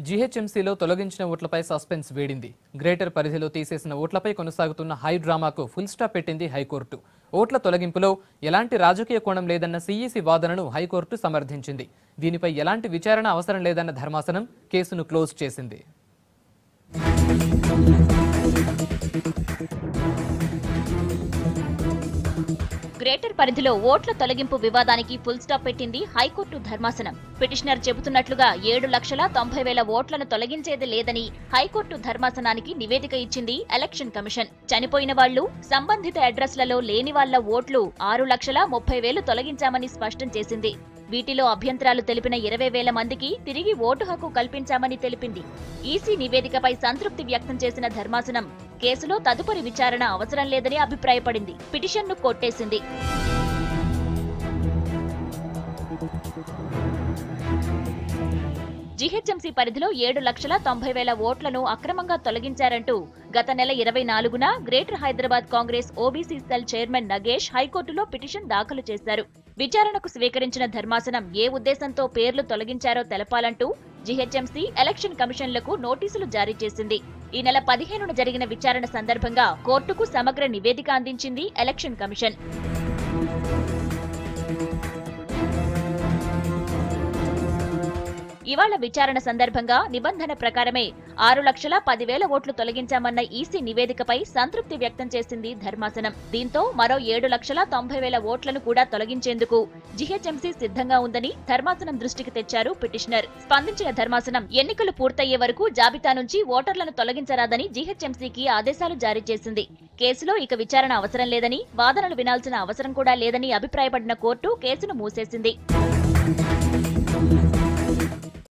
జీహెచ్ఎంసీలో తొలగించిన ఓట్లపై suspense వేడింది. Greater పరిధిలో తీసేసిన ఓట్లపై కొనసాగుతున్న హై డ్రామాకు ఫుల్ స్టాప్ పెట్టింది హైకోర్టు. ఓట్ల తొలగింపులో ఎలాంటి రాజకీయ కోణం లేదన్న సీఈసీ వాదనను హైకోర్టు సమర్థించింది. దీనిపై ఎలాంటి విచారణ అవసరం లేదన్న ధర్మాసనం కేసును క్లోజ్ చేసింది. గ్రేటర్ పరిధిలో ఓట్ల తొలగింపు వివాదానికి ఫుల్ స్టాప్ పెట్టింది హైకోర్టు ధర్మాసనం. పిటిషనర్ చెబుతున్నట్లుగా 7,90,000 ఓట్లను తొలగించేది లేదని హైకోర్టు ధర్మాసనానికి నివేదిక ఇచ్చింది ఎలక్షన్ కమిషన్. చనిపోయిన వాళ్లు, సంబంధిత అడ్రస్లలో లేని వాళ్ల ఓట్లు 6,30,000 తొలగించామని స్పష్టం చేసింది. వీటిలో అభ్యంతరాలు తెలిపిన 20,000 మందికి తిరిగి ఓటు హక్కు కల్పించామని తెలిపింది. ఈసీ నివేదికపై సంతృప్తి వ్యక్తం చేసిన ధర్మాసనం కేసులో తదుపరి విచారణ అవసరం లేదని అభిప్రాయపడింది. పిటిషన్ను కొట్టేసింది. జీహెచ్ఎంసీ పరిధిలో 7,90,000 ఓట్లను అక్రమంగా తొలగించారంటూ గత నెల 24న greater Hyderabad Congress OBC cell chairman Nagesh హైకోర్టులో పిటిషన్ దాఖలు చేశారు. విచారణకు స్వీకరించిన ధర్మాసనం ఏ ఉద్దేశంతో పేర్లు తొలగించారో తెలపాలంటూ జీహెచ్ఎంసీ, ఎలక్షన్ కమిషన్లకు నోటీసులు జారీ చేసింది. ఈ నెల 15న జరిగిన విచారణ సందర్భంగా కోర్టుకు సమగ్ర నివేదిక అందించింది ఎలక్షన్ కమిషన్. ఇవాళ విచారణ సందర్భంగా నిబంధన ప్రకారమే 6,10,000 ఓట్లు తొలగించామన్న ఈసీ నివేదికపై సంతృప్తి వ్యక్తం చేసింది ధర్మాసనం. దీంతో మరో 7,90,000 ఓట్లను కూడా తొలగించేందుకు జీహెచ్ఎంసీ సిద్ధంగా ఉందని ధర్మాసనం దృష్టికి తెచ్చారు పిటిషనర్. స్పందించిన ధర్మాసనం ఎన్నికలు పూర్తయ్యే వరకు జాబితా నుంచి ఓటర్లను తొలగించరాదని జీహెచ్ఎంసీకి ఆదేశాలు జారీ చేసింది. కేసులో ఇక విచారణ అవసరం లేదని, వాదనలు వినాల్సిన అవసరం కూడా లేదని అభిప్రాయపడిన కోర్టు కేసును మూసేసింది.